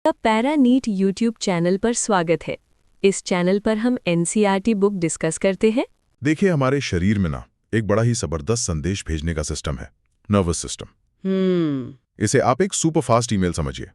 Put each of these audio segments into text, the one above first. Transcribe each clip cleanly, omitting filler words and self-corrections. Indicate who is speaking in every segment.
Speaker 1: आपका पैरानीट YouTube channel पर स्वागत है। इस चैनल पर हम एनसीईआरटी बुक डिस्कस करते हैं।
Speaker 2: देखिए, हमारे शरीर में ना एक बड़ा ही जबरदस्त संदेश भेजने का सिस्टम है, नर्वस सिस्टम। इसे आप एक सुपर फास्ट ईमेल समझिए।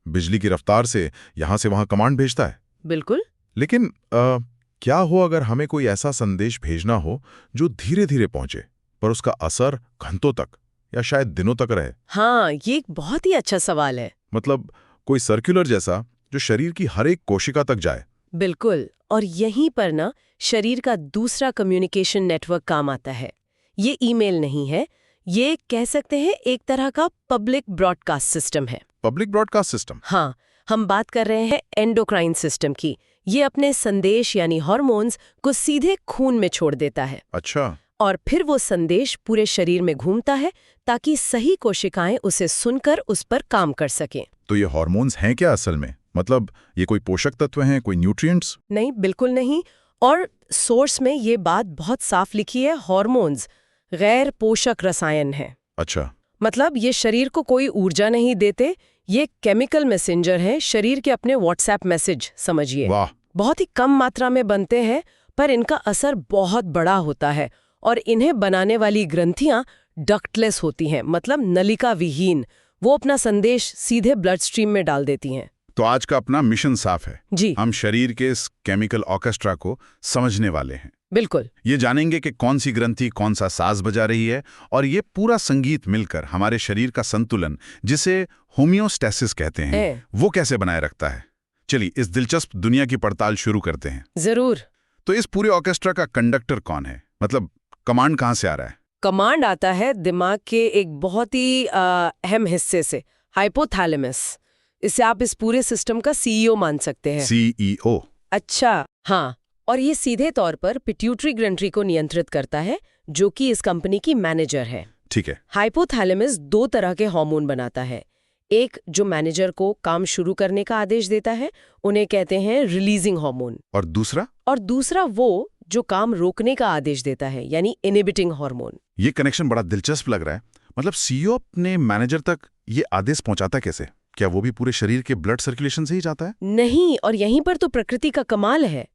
Speaker 2: बिजली की रफ्तार से यहां से वहां कमांड भेजता है।
Speaker 1: बिल्कुल।
Speaker 2: लेकिन क्या हो अगर हमें कोई ऐसा संदेश भेजना हो जो धीरे धीरे पहुंचे, पर उसका असर घंटों तक या शायद दिनों तक रहे?
Speaker 1: हाँ, ये एक बहुत ही अच्छा सवाल है।
Speaker 2: मतलब कोई सर्कुलर जैसा जो शरीर की हर एक कोशिका तक जाए।
Speaker 1: बिल्कुल। और यहीं पर ना शरीर का दूसरा कम्युनिकेशन नेटवर्क काम आता है। ये ईमेल नहीं है, ये कह सकते हैं एक तरह का पब्लिक ब्रॉडकास्ट सिस्टम है।
Speaker 2: Public broadcast system?
Speaker 1: हाँ, हम बात कर रहे हैं एंडोक्राइन सिस्टम की। ये अपने संदेश यानी हार्मोन्स को सीधे खून में छोड़ देता है।
Speaker 2: अच्छा।
Speaker 1: और फिर वो संदेश पूरे शरीर में घूमता है ताकि सही कोशिकाएं उसे सुनकर उस पर काम कर सकें।
Speaker 2: तो ये हार्मोन्स हैं क्या असल में? मतलब ये कोई पोषक तत्व हैं, कोई न्यूट्रिएंट्स?
Speaker 1: नहीं, बिल्कुल नहीं। और सोर्स में ये बात बहुत साफ लिखी है, हार्मोन्स गैर पोषक रसायन हैं।
Speaker 2: अच्छा।
Speaker 1: मतलब ये शरीर को कोई ऊर्जा नहीं देते, ये केमिकल मैसेंजर हैं, शरीर के अपने व्हाट्सएप मैसेज समझिए।
Speaker 2: वाह।
Speaker 1: बहुत ही कम मात्रा में बनते हैं, पर इनका असर बहुत बड़ा होता है। और इन्हें बनाने वाली ग्रंथियां डक्टलेस होती हैं, मतलब नलिका विहीन। वो अपना संदेश सीधे ब्लड स्ट्रीम में डाल देती हैं।
Speaker 2: तो आज का अपना मिशन साफ है
Speaker 1: जी।
Speaker 2: हम शरीर के इस केमिकल ऑर्केस्ट्रा को समझने वाले हैं।
Speaker 1: बिल्कुल।
Speaker 2: ये जानेंगे कि कौन सी ग्रंथि कौन सा साज बजा रही है, और ये पूरा संगीत मिलकर हमारे शरीर का संतुलन, जिसे होमियोस्टेसिस कहते हैं, वो कैसे बनाए रखता है। चलिए इस दिलचस्प दुनिया की पड़ताल शुरू करते हैं।
Speaker 1: जरूर।
Speaker 2: तो इस पूरे ऑर्केस्ट्रा का कंडक्टर कौन है? मतलब कमांड कहाँ से आ रहा है?
Speaker 1: कमांड आता है दिमाग के एक बहुत ही अहम हिस्से से, हाइपोथैलेमस। इसे आप इस पूरे सिस्टम का सीईओ मान सकते हैं।
Speaker 2: सीईओ?
Speaker 1: अच्छा, हाँ। और ये सीधे तौर पर पिट्यूटरी ग्रंथि को नियंत्रित करता है, जो कि इस कंपनी की मैनेजर है।
Speaker 2: ठीक है।
Speaker 1: हाइपोथैलेमस दो तरह के हार्मोन बनाता है। एक जो मैनेजर को काम शुरू करने का आदेश देता है, उन्हें कहते हैं रिलीजिंग हार्मोन।
Speaker 2: और दूसरा?
Speaker 1: और दूसरा वो जो काम रोकने का आदेश देता है, यानी इनहिबिटिंग हार्मोन।
Speaker 2: ये कनेक्शन बड़ा दिलचस्प लग रहा है। मतलब सीईओ अपने मैनेजर तक ये आदेश पहुंचाता कैसे? क्या वो भी पूरे शरीर के ब्लड सर्कुलेशन से ही जाता है?
Speaker 1: नहीं, और यहीं पर तो प्रकृति का कमाल है।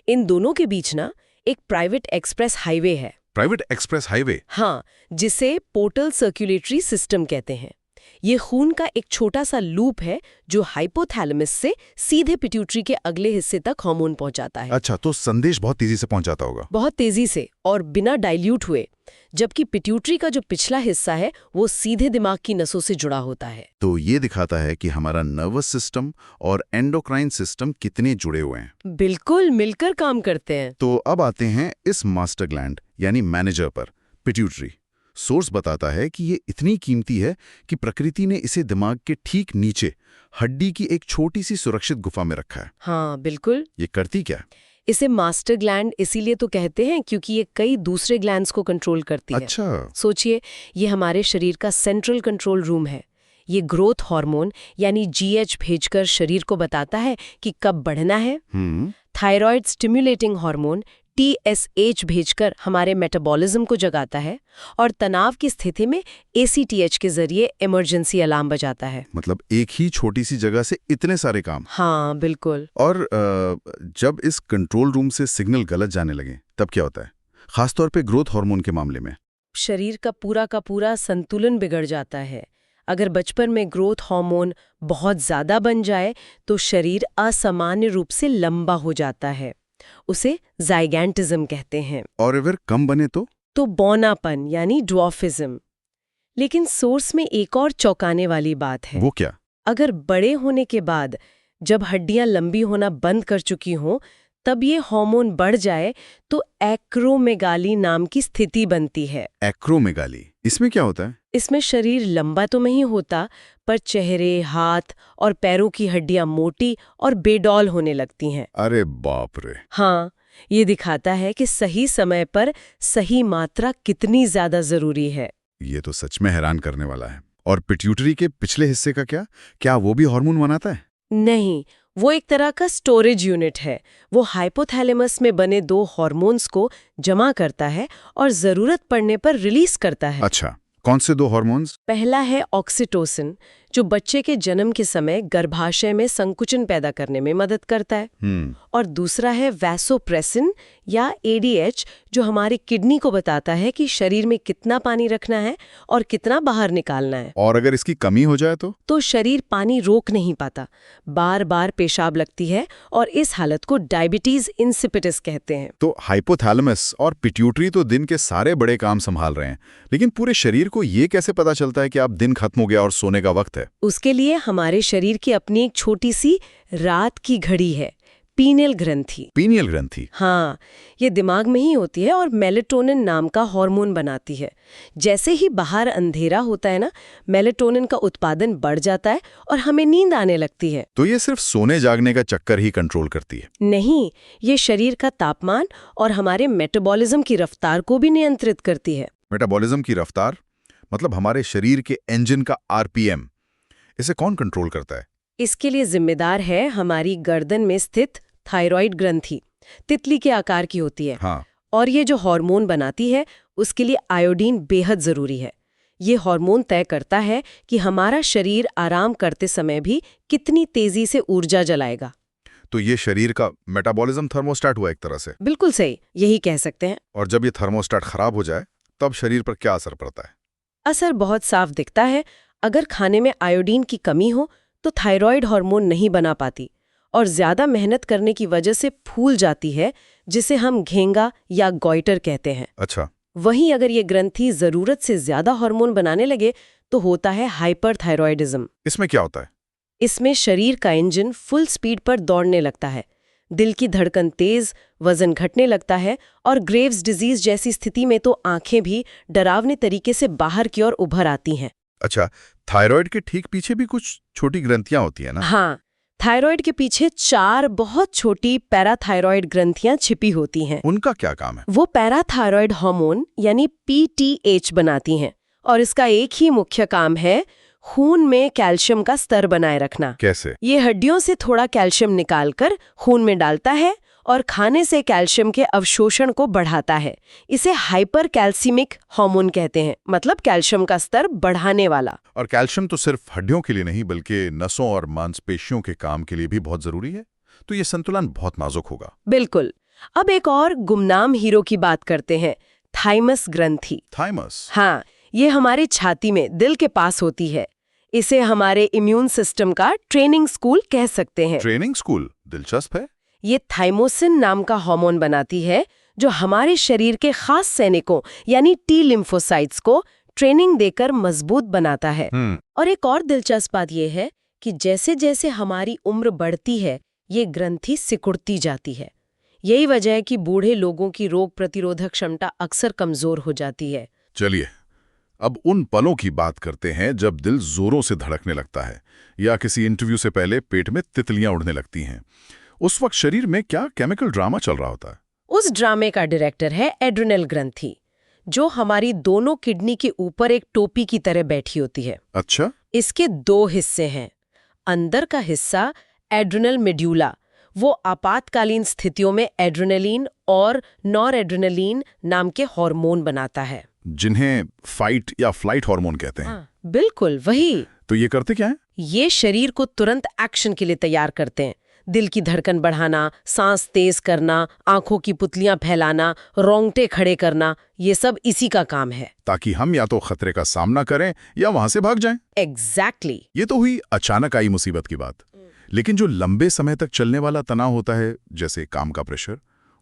Speaker 1: इन दोनों के बीच ना एक प्राइवेट एक्सप्रेस हाईवे है।
Speaker 2: Private express highway?
Speaker 1: हाँ, जिसे पोर्टल सर्कुलेटरी सिस्टम कहते हैं। ये खून का एक छोटा सा लूप है जो हाइपोथैलेमस से सीधे पिट्यूटरी के अगले हिस्से तक हार्मोन पहुंचाता है।
Speaker 2: अच्छा, तो संदेश बहुत तेजी से पहुंचाता होगा।
Speaker 1: बहुत तेजी से और बिना डाइल्यूट हुए। जबकि पिट्यूटरी का जो पिछला हिस्सा है वो सीधे दिमाग की नसों से जुड़ा होता है।
Speaker 2: तो ये दिखाता है कि हमारा नर्वस सिस्टम और एंडोक्राइन सिस्टम कितने जुड़े हुए हैं।
Speaker 1: बिल्कुल मिलकर काम करते हैं।
Speaker 2: तो अब आते हैं इस मास्टर ग्लैंड यानी मैनेजर पर, पिट्यूटरी। सोर्स बताता है कि ये इतनी कीमती है कि प्रकृति ने इसे दिमाग के ठीक नीचे हड्डी की एक छोटी सी सुरक्षित गुफा में रखा है।
Speaker 1: हाँ, बिल्कुल।
Speaker 2: ये करती क्या?
Speaker 1: इसे मास्टर ग्लैंड इसीलिए तो कहते हैं क्योंकि ये कई दूसरे ग्लैंड्स को कंट्रोल करती है।
Speaker 2: अच्छा।
Speaker 1: सोचिए, ये हमारे शरीर का सेंट्रल कंट्रोल रूम है। ये ग्रोथ हार्मोन यानी जीएच भेजकर शरीर को बताता है कि कब बढ़ना है। थायराइड स्टिमुलेटिंग हार्मोन टीएसएच भेजकर हमारे मेटाबॉलिज्म को जगाता है। और तनाव की स्थिति में एसीटीएच के जरिए इमरजेंसी अलार्म बजाता है।
Speaker 2: मतलब एक ही छोटी सी जगह से इतने सारे काम।
Speaker 1: हाँ, बिल्कुल।
Speaker 2: और जब इस कंट्रोल रूम से सिग्नल गलत जाने लगे तब क्या होता है, खासतौर पे ग्रोथ हार्मोन के मामले में?
Speaker 1: शरीर का पूरा संतुलन बिगड़ जाता है। अगर बचपन में ग्रोथ हार्मोन बहुत ज्यादा बन जाए तो शरीर असामान्य रूप से लंबा हो जाता है। उसे ज़ाइगैंटिज्म कहते हैं।
Speaker 2: और अगर कम बने तो
Speaker 1: बौनापन यानी ड्वार्फिज्म। लेकिन सोर्स में एक और चौंकाने वाली बात है।
Speaker 2: वो क्या?
Speaker 1: अगर बड़े होने के बाद जब हड्डियां लंबी होना बंद कर चुकी हों, तब ये हार्मोन बढ़ जाए तो एक्रोमेगाली नाम की स्थिति बनती है।
Speaker 2: एक्रोमेगाली? इसमें क्या होता है?
Speaker 1: इसमें शरीर लंबा तो नहीं होता, पर चेहरे, हाथ और पैरों की हड्डियां मोटी और बेडौल होने लगती हैं।
Speaker 2: अरे बाप रे।
Speaker 1: हाँ, ये दिखाता है कि सही समय पर सही मात्रा कितनी ज्यादा जरूरी है।
Speaker 2: ये तो सच में हैरान करने वाला है। और पिट्यूटरी के पिछले हिस्से का क्या वो भी हार्मोन बनाता है?
Speaker 1: नहीं, वो एक तरह का स्टोरेज यूनिट है। वो हाइपोथैलेमस में बने दो हार्मोन्स को जमा करता है और जरूरत पड़ने पर रिलीज करता है।
Speaker 2: अच्छा, कौन से दो हार्मोन्स?
Speaker 1: पहला है ऑक्सीटोसिन, जो बच्चे के जन्म के समय गर्भाशय में संकुचन पैदा करने में मदद करता है। और दूसरा है वैसोप्रेसिन या ADH, जो हमारी किडनी को बताता है कि शरीर में कितना पानी रखना है और कितना बाहर निकालना है।
Speaker 2: और अगर इसकी कमी हो जाए तो
Speaker 1: शरीर पानी रोक नहीं पाता, बार बार पेशाब लगती है और इस हालत को डायबिटीज इंसिपिडस कहते हैं।
Speaker 2: तो हाइपोथैलेमस और पिट्यूटरी तो दिन के सारे बड़े काम संभाल रहे हैं, लेकिन पूरे शरीर को ये कैसे पता चलता है कि अब दिन खत्म हो गया और सोने का वक्त है?
Speaker 1: उसके लिए हमारे शरीर की अपनी एक छोटी सी रात की घड़ी है, पीनियल ग्रंथि।
Speaker 2: पीनियल ग्रंथि?
Speaker 1: हाँ, ये दिमाग में ही होती है और मेलेटोनिन नाम का हार्मोन बनाती है। जैसे ही बाहर अंधेरा होता है ना, मेलेटोनिन का उत्पादन बढ़ जाता है और हमें नींद आने लगती है।
Speaker 2: तो ये सिर्फ सोने जागने का चक्कर ही कंट्रोल करती है?
Speaker 1: नहीं, ये शरीर का तापमान और हमारे मेटाबॉलिज्म की रफ्तार को भी नियंत्रित करती है।
Speaker 2: मेटाबॉलिज्म की रफ्तार मतलब हमारे शरीर के इंजन का RPM, इसे कौन कंट्रोल करता है?
Speaker 1: इसके लिए जिम्मेदार है हमारी गर्दन में स्थित थायराइड ग्रंथि, तितली के आकार की होती है।
Speaker 2: हाँ।
Speaker 1: और ये जो हार्मोन बनाती है, उसके लिए आयोडीन बेहद जरूरी है। ये हार्मोन तय करता है कि हमारा शरीर आराम करते समय भी कितनी तेजी से ऊर्जा जलाएगा।
Speaker 2: तो ये शरीर का मेटाबॉलिज्म थर्मोस्टेट हुआ एक तरह से?
Speaker 1: बिल्कुल सही, यही कह सकते हैं।
Speaker 2: और जब ये थर्मोस्टेट खराब हो जाए तब शरीर पर क्या असर पड़ता है?
Speaker 1: असर बहुत साफ दिखता है। अगर खाने में आयोडीन की कमी हो तो थायराइड हार्मोन नहीं बना पाती और ज्यादा मेहनत करने की वजह से फूल जाती है, जिसे हम घेंगा या गॉइटर कहते हैं।
Speaker 2: अच्छा।
Speaker 1: वहीं अगर ये ग्रंथि जरूरत से ज्यादा हार्मोन बनाने लगे तो होता है हाइपरथायरॉयडिज्म।
Speaker 2: इसमें क्या होता है?
Speaker 1: इसमें शरीर का इंजन फुल स्पीड पर दौड़ने लगता है, दिल की धड़कन तेज, वजन घटने लगता है और ग्रेव्स डिजीज जैसी स्थिति में तो आंखें भी डरावने तरीके से बाहर की ओर उभर आती हैं।
Speaker 2: अच्छा, थायराइड के ठीक पीछे भी कुछ छोटी ग्रंथियां होती हैं ना?
Speaker 1: हाँ, थायराइड के पीछे 4 बहुत छोटी पैराथायरॉयड ग्रंथियां छिपी होती हैं।
Speaker 2: उनका क्या काम है?
Speaker 1: वो पैराथायरॉयड हार्मोन यानी PTH बनाती हैं और इसका एक ही मुख्य काम है खून में कैल्शियम का स्तर बनाए रखना।
Speaker 2: कैसे?
Speaker 1: ये हड्डियों से थोड़ा कैल्शियम निकालकर खून में डालता है और खाने से कैल्शियम के अवशोषण को बढ़ाता है। इसे हाइपर कैल्सीमिक हार्मोन कहते हैं, मतलब कैल्शियम का स्तर बढ़ाने वाला।
Speaker 2: और कैल्शियम तो सिर्फ हड्डियों के लिए नहीं बल्कि नसों और मांसपेशियों के काम के लिए भी बहुत जरूरी है। तो ये संतुलन बहुत नाजुक होगा।
Speaker 1: बिल्कुल। अब एक और गुमनाम हीरो की बात करते हैं, थाइमस ग्रंथि।
Speaker 2: थाइमस?
Speaker 1: हाँ, ये हमारी छाती में दिल के पास होती है। इसे हमारे इम्यून सिस्टम का ट्रेनिंग स्कूल कह सकते हैं।
Speaker 2: Training school? दिलचस्प है।
Speaker 1: ये थाइमोसिन नाम का हार्मोन बनाती है जो हमारे शरीर के खास सैनिकों यानी T लिम्फोसाइट्स को ट्रेनिंग देकर मजबूत बनाता है। और एक और दिलचस्प बात यह है कि जैसे जैसे हमारी उम्र बढ़ती है, ये ग्रंथि सिकुड़ती जाती है। यही वजह है कि बूढ़े लोगों की रोग प्रतिरोधक क्षमता अक्सर कमजोर हो जाती है।
Speaker 2: चलिए, अब उन पलों की बात करते हैं जब दिल जोरों से धड़कने लगता है या किसी इंटरव्यू से पहले पेट में तितलियां उड़ने लगती हैं। उस वक्त शरीर में क्या केमिकल ड्रामा चल रहा होता है?
Speaker 1: उस ड्रामे का डायरेक्टर है एड्रिनल ग्रंथि, जो हमारी दोनों किडनी के ऊपर एक टोपी की तरह बैठी होती है।
Speaker 2: अच्छा।
Speaker 1: इसके 2 हिस्से हैं। अंदर का हिस्सा एड्रिनल मेड्यूला, वो आपातकालीन स्थितियों में एड्रेनलिन और नॉरएड्रेनलिन नाम के हार्मोन बनाता है,
Speaker 2: जिन्हें फाइट या फ्लाइट हार्मोन कहते हैं।
Speaker 1: बिल्कुल वही।
Speaker 2: तो ये करते क्या है?
Speaker 1: ये शरीर को तुरंत एक्शन के लिए तैयार करते हैं। दिल की धड़कन बढ़ाना, सांस तेज करना, आंखों की पुतलियां फैलाना, रोंगटे खड़े करना, ये सब इसी का काम है।
Speaker 2: ताकि हम या तो खतरे का सामना करें या वहां से भाग जाएं।
Speaker 1: एग्जैक्टली।
Speaker 2: ये तो हुई अचानक आई मुसीबत की बात। लेकिन जो लंबे समय तक चलने वाला तनाव होता है, जैसे काम का प्रेशर,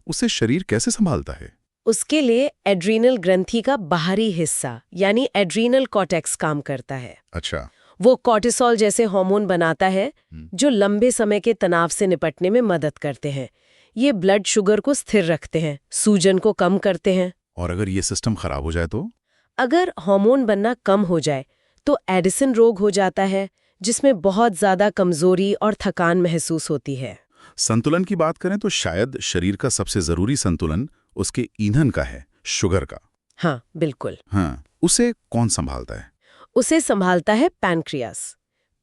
Speaker 2: उसे शरीर कैसे संभालता है?
Speaker 1: उसके लिए एड्रीनल ग्रंथि का बाहरी हिस्सा यानी एड्रीनल कॉर्टेक्स काम करता है।
Speaker 2: अच्छा।
Speaker 1: वो कॉर्टिसोल जैसे हार्मोन बनाता है जो लंबे समय के तनाव से निपटने में मदद करते हैं। ये ब्लड शुगर को स्थिर रखते हैं, सूजन को कम करते हैं।
Speaker 2: और अगर ये सिस्टम खराब हो जाए तो?
Speaker 1: अगर हार्मोन बनना कम हो जाए तो एडिसन रोग हो जाता है, जिसमें बहुत ज्यादा कमजोरी और थकान महसूस होती है।
Speaker 2: संतुलन की बात करें तो शायद शरीर का सबसे जरूरी संतुलन उसके ईंधन का है, शुगर का।
Speaker 1: हाँ बिल्कुल।
Speaker 2: हाँ, उसे कौन संभालता है?
Speaker 1: उसे संभालता है पैनक्रियास,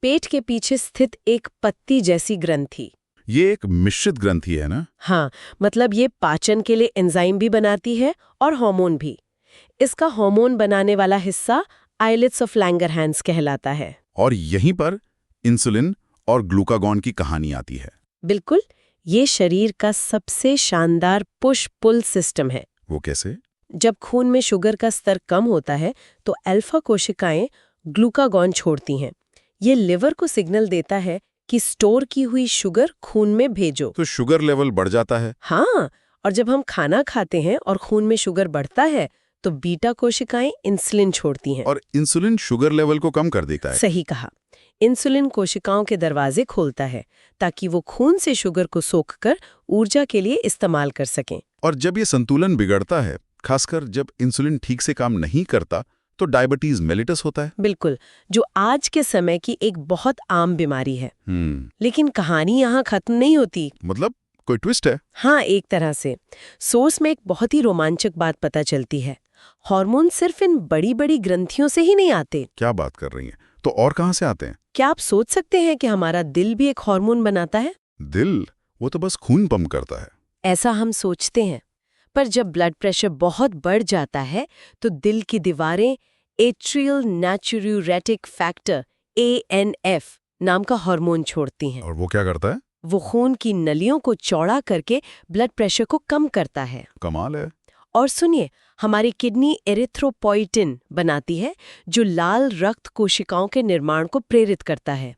Speaker 1: पेट के पीछे स्थित एक पत्ती जैसी ग्रंथि।
Speaker 2: ये एक मिश्रित ग्रंथि है ना?
Speaker 1: हाँ, मतलब ये पाचन के लिए एंजाइम भी बनाती है और हार्मोन भी। इसका हार्मोन बनाने वाला हिस्सा आइलेट्स ऑफ लैंगरहैंस कहलाता है।
Speaker 2: और यहीं पर इंसुलिन और ग्लूकागॉन की कहानी आती है।
Speaker 1: बिल्कुल, ये शरीर का सबसे शानदार पुश पुल सिस्टम है।
Speaker 2: वो कैसे?
Speaker 1: जब खून में शुगर का स्तर कम होता है तो अल्फा कोशिकाएं ग्लूकागॉन छोड़ती हैं। ये लिवर को सिग्नल देता है कि स्टोर की हुई शुगर खून में भेजो।
Speaker 2: तो शुगर लेवल बढ़ जाता है।
Speaker 1: हाँ, और जब हम खाना खाते हैं और खून में शुगर बढ़ता है तो बीटा कोशिकाएं इंसुलिन छोड़ती हैं।
Speaker 2: और इंसुलिन शुगर लेवल को कम कर देता है।
Speaker 1: सही कहा। इंसुलिन कोशिकाओं के दरवाजे खोलता है ताकि वो खून से शुगर को सोखकर ऊर्जा के लिए इस्तेमाल कर सकें।
Speaker 2: और जब ये संतुलन बिगड़ता है, खासकर जब इंसुलिन ठीक से काम नहीं करता, तो डायबिटीज मेलिटस होता है।
Speaker 1: बिल्कुल, जो आज के समय की एक बहुत आम बीमारी है। लेकिन कहानी यहाँ खत्म नहीं होती।
Speaker 2: मतलब कोई ट्विस्ट है?
Speaker 1: हाँ, एक तरह से। सोर्स में एक बहुत ही रोमांचक बात पता चलती है। हार्मोन सिर्फ इन बड़ी बड़ी ग्रंथियों से ही नहीं आते।
Speaker 2: क्या बात कर रही हैं? तो और कहाँ से आते हैं?
Speaker 1: क्या आप सोच सकते हैं कि हमारा दिल भी एक हार्मोन बनाता है?
Speaker 2: दिल? वो तो बस खून पंप करता है।
Speaker 1: ऐसा हम सोचते हैं, पर जब ब्लड प्रेशर बहुत बढ़ जाता है तो दिल की दीवारें एट्रियल नाट्यूरेटिक फैक्टर ANF नाम का हार्मोन छोड़ती हैं।
Speaker 2: और वो क्या करता है?
Speaker 1: वो खून की नलियों को चौड़ा करके ब्लड प्रेशर को कम करता है।
Speaker 2: कमाल है।
Speaker 1: और सुनिए, हमारी किडनी एरिथ्रोपोइटिन बनाती है जो लाल रक्त कोशिकाओं के निर्माण को प्रेरित करता है।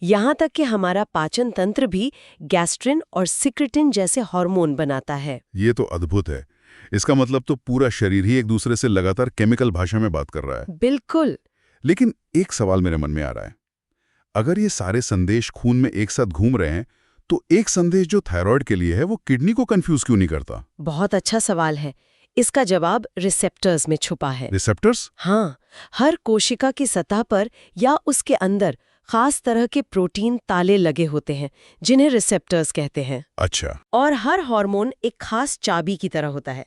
Speaker 1: यहाँ तक कि हमारा पाचन तंत्र भी गैस्ट्रिन और सिक्रेटिन जैसे हार्मोन बनाता है।
Speaker 2: ये तो अद्भुत है। इसका मतलब तो पूरा शरीर ही एक दूसरे से लगातार केमिकल भाषा में बात कर रहा है।
Speaker 1: बिल्कुल।
Speaker 2: लेकिन एक सवाल मेरे मन में आ रहा है, अगर ये सारे संदेश खून में एक साथ घूम रहे हैं, तो एक संदेश जो थायराइड के लिए है वो किडनी को कंफ्यूज क्यों नहीं करता?
Speaker 1: बहुत अच्छा सवाल है। इसका जवाब रिसेप्टर्स में छुपा है।
Speaker 2: रिसेप्टर्स?
Speaker 1: हाँ, हर कोशिका की सतह पर या उसके अंदर खास तरह के प्रोटीन ताले लगे होते हैं जिन्हें रिसेप्टर्स कहते हैं।
Speaker 2: अच्छा।
Speaker 1: और हर हार्मोन एक खास चाबी की तरह होता है।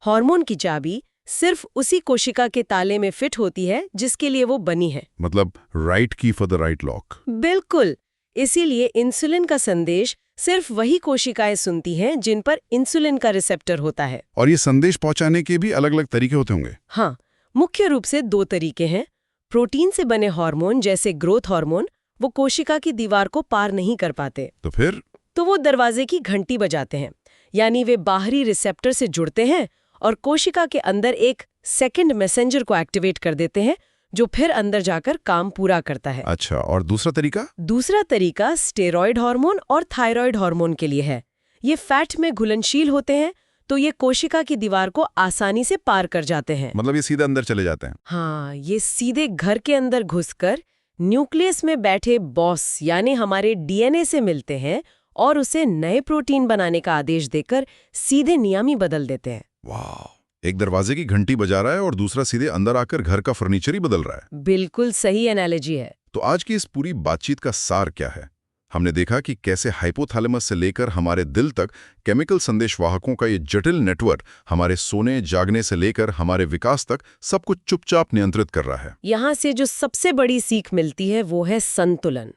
Speaker 1: हार्मोन की चाबी सिर्फ उसी कोशिका के ताले में फिट होती है जिसके लिए वो बनी है।
Speaker 2: मतलब राइट की फॉर द राइट लॉक।
Speaker 1: बिल्कुल। इसीलिए इंसुलिन का संदेश सिर्फ वही कोशिकाएं सुनती हैं जिन पर इंसुलिन का रिसेप्टर होता है।
Speaker 2: और ये संदेश पहुंचाने के भी अलग अलग तरीके होते होंगे?
Speaker 1: हाँ, मुख्य रूप से 2 तरीके हैं। प्रोटीन से बने हार्मोन जैसे ग्रोथ हार्मोन वो कोशिका की दीवार को पार नहीं कर पाते,
Speaker 2: तो फिर?
Speaker 1: तो वो दरवाजे की घंटी बजाते हैं। यानी वे बाहरी रिसेप्टर से जुड़ते हैं और कोशिका के अंदर एक सेकंड मैसेंजर को एक्टिवेट कर देते हैं जो फिर अंदर जाकर काम पूरा करता है।
Speaker 2: अच्छा, और दूसरा तरीका?
Speaker 1: दूसरा तरीका स्टेरॉयड हार्मोन और थायराइड हार्मोन के लिए है। ये फैट में घुलनशील होते हैं तो ये कोशिका की दीवार को आसानी से पार कर जाते हैं।
Speaker 2: मतलब ये सीधे अंदर चले जाते हैं?
Speaker 1: हाँ, ये सीधे घर के अंदर घुसकर न्यूक्लियस में बैठे बॉस यानी हमारे DNA से मिलते हैं और उसे नए प्रोटीन बनाने का आदेश देकर सीधे नियामी बदल देते हैं।
Speaker 2: वाह! एक दरवाजे की घंटी बजा रहा है और दूसरा सीधे अंदर आकर घर का फर्नीचर ही बदल रहा है।
Speaker 1: बिल्कुल सही एनालॉजी है।
Speaker 2: तो आज की इस पूरी बातचीत का सार क्या है? हमने देखा कि कैसे हाइपोथैलेमस से लेकर हमारे दिल तक केमिकल संदेशवाहकों का ये जटिल नेटवर्क हमारे सोने जागने से लेकर हमारे विकास तक सब कुछ चुपचाप नियंत्रित कर रहा है।
Speaker 1: यहाँ से जो सबसे बड़ी सीख मिलती है वो है संतुलन,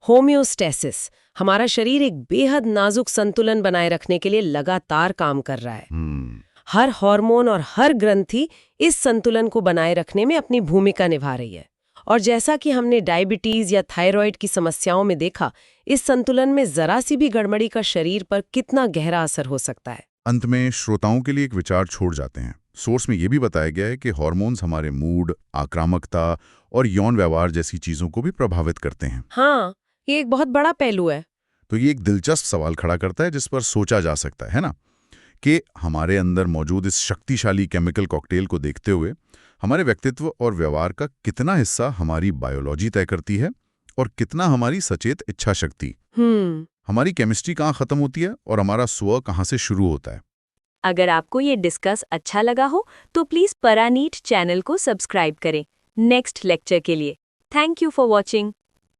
Speaker 1: होम्योस्टेसिस। हमारा शरीर एक बेहद नाजुक संतुलन बनाए रखने के लिए लगातार काम कर रहा है। हर हार्मोन और हर ग्रंथि इस संतुलन को बनाए रखने में अपनी भूमिका निभा रही है। और जैसा कि हमने डायबिटीज या थायराइड की समस्याओं में देखा, इस संतुलन में जरा सी भी गड़बड़ी का शरीर पर कितना गहरा असर हो सकता है।
Speaker 2: अंत में श्रोताओं के लिए एक विचार छोड़ जाते हैं। सोर्स में यह भी बताया गया है कि हार्मोन्स हमारे मूड, आक्रामकता और यौन व्यवहार जैसी चीजों को भी प्रभावित करते हैं।
Speaker 1: हाँ, ये एक बहुत बड़ा पहलू है।
Speaker 2: तो ये एक दिलचस्प सवाल खड़ा करता है जिस पर सोचा जा सकता है ना, कि हमारे अंदर मौजूद इस शक्तिशाली केमिकल कॉकटेल को देखते हुए हमारे व्यक्तित्व और व्यवहार का कितना हिस्सा हमारी बायोलॉजी तय करती है और कितना हमारी सचेत इच्छा शक्ति। हमारी केमिस्ट्री कहाँ खत्म होती है और हमारा स्व कहाँ से शुरू होता है।
Speaker 3: अगर आपको ये डिस्कस अच्छा लगा हो तो प्लीज परानीट चैनल को सब्सक्राइब करें नेक्स्ट लेक्चर के लिए। Thank you for watching.